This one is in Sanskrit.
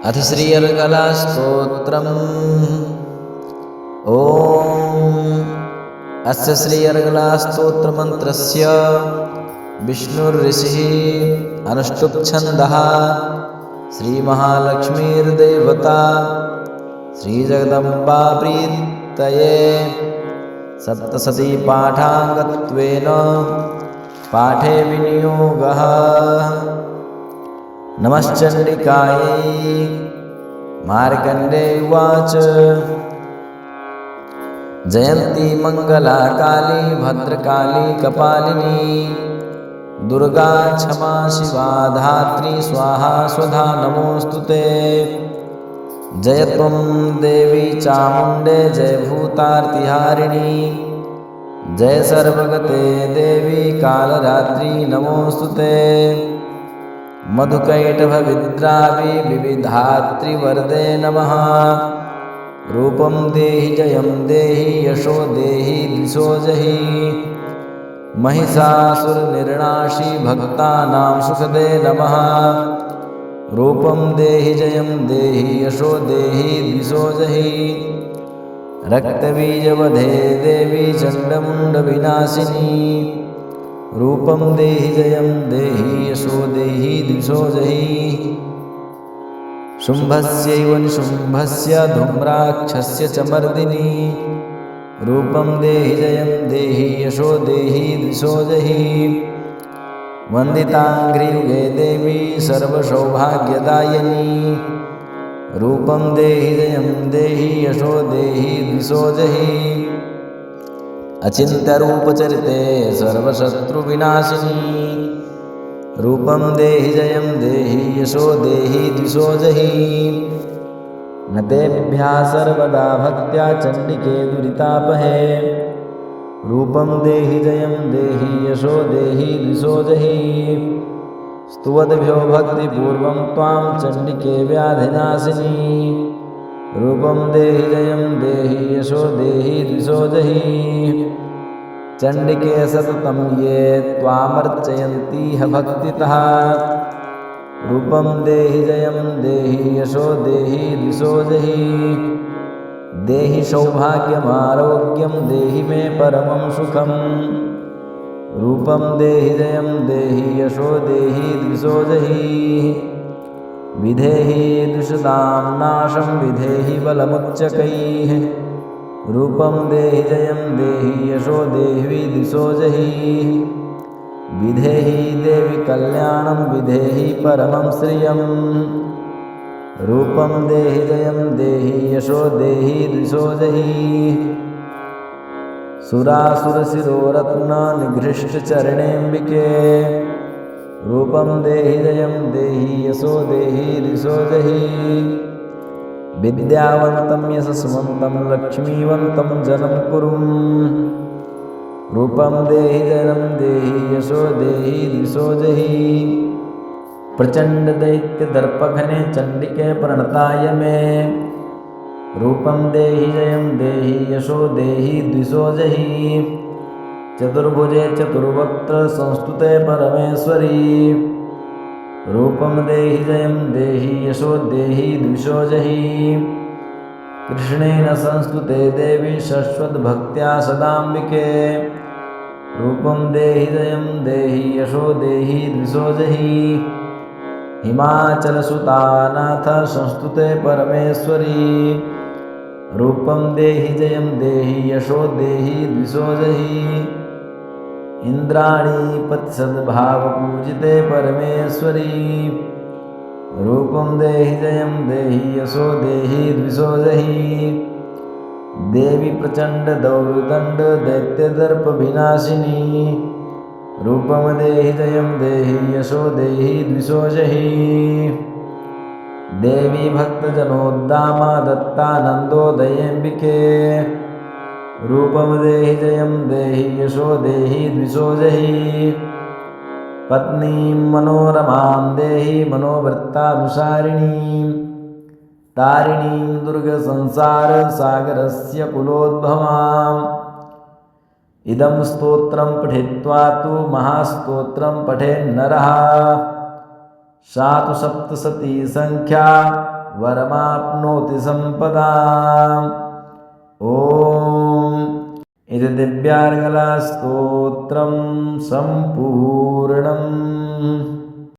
अथ श्री अर्गलास्तोत्रम्। अस्य श्री अर्गलास्तोत्रमन्त्रस्य विष्णुर्ऋषिः अनुष्टुप्छन्दः श्रीमहालक्ष्मीर्देवता श्रीजगदम्बा प्रीतये सप्तशती पाठाङ्गत्वेन पाठे विनियोगः। नमश्चण्डिकायै। मार्कण्डेय उवाच जयन्ती मङ्गला काली भद्रकाली कपालिनी दुर्गा क्षमा शिवा धात्री स्वाहा स्वधा नमोऽस्तुते। जय त्वं देवी चामुण्डे जय भूतार्तिहारिणी जय सर्वगते देवी कालरात्रि नमोऽस्तुते। मधुकैटभविद्रावि विविधात्रिवरदे नमः। रूपं देहि जयं देहि यशो देहि दिशो जहि महिषासुरनिर्णाशि भक्तानां सुखदे नमः। रूपं देहि जयं देहि यशो देहि दिशो जहि रक्तबीजवधे देवी चण्डमुण्डविनाशिनी रूपं देहि जयं देहि यशो देहि दिशो जहि शुम्भस्यैव निशुम्भस्य धूम्राक्षस्य च मर्दिनी रूपं देहि जयं देहि यशो देहि दिशो जहि वन्दिताङ्घ्रियुगे देवी सर्वसौभाग्यदायिनी रूपं देहि जयं देहि यशो देहि दिशो जहि अचिन्त्यरूपचरिते सर्वशत्रुविनाशिनी रूपं देहि जयं देहि यशो देहि दिशो जहि न तेभ्यः सर्वदा भक्त्या चण्डिके दुरितापहे रूपं देहि जयं देहि यशो देहि दिशो जहि स्तुवद्भ्यो भक्तिपूर्वं त्वां चण्डिके व्याधिनाशिनी रूपं देहि जयं देहि यशो देहि दिशो जहि चण्डिके सततं ये त्वामर्चयन्तीह भक्तितः रूपं देहि जयं देहि यशो देहि दिशो जहि देहि सौभाग्यमारोग्यं देहि मे परमं सुखं रूपं देहि जयं देहि यशो देहि दिशो जहि विधेहि दुष्टां नाशं विधेहि बलमुच्चकैः रूपं देहि जयं देहि यशो देहि दिशो जहि विधेहि देवि कल्याणं विधेहि परमं श्रियं रूपं देहि जयं देहि यशो देहि दिशो जहि सुरासुरशिरोरत्ननिघृष्टचरणेऽम्बिके रूपं देहि जयं देहि यशो देहि दिशो जहि विद्यावन्तं यशस्वन्तं लक्ष्मीवन्तं जनं कुरुं रूपं देहि जयं देहि यशो देहि दिशो जहि प्रचण्डदैत्यदर्पघने चण्डिके प्रणताय मे रूपं देहि जयं देहि यशो देहि दिशो जहि चतुर्भुजे चतुर्वक्त्र संस्तुते परमेश्वरी रूपं देहि जयं देहि यशो देहि दिशो जहि कृष्णेन संस्तुते देवी शश्वद्भक्त्या सदाम्बिके रूपं देहि जयं देहि यशो देहि दिशो जहि हिमाचलसुतानाथ संस्तुते परमेश्वरी रूपं देहि जयं देहि यशो देहि दिशो जहि इन्द्राणीपतिसद्भावपूजिते परमेश्वरी रूपं देहि जयं देहि यशो देहि दिशो जहि देवी प्रचण्डदौर्दण्ड दैत्यदर्पविनाशिनी रूपं देहि जयं देहि यशो देहि दिशो जहि देवी भक्तजनोद्दामा दत्तानन्दोदयेऽम्बिके रूपं देहि जयं देहि यशो देहि दिशो जहि पत्नीं मनोरमां देहि मनोवृत्तानुसारिणीं तारिणीं दुर्गसंसारसागरस्य कुलोद्भवाम् इदं स्तोत्रं पठित्वा तु महास्तोत्रं पठेन्नरः सा तु सप्तशती संख्या वरमाप्नोति सम्पदाम्। ॐ इति दिव्यार्गलास्तोत्रं सम्पूर्णम्।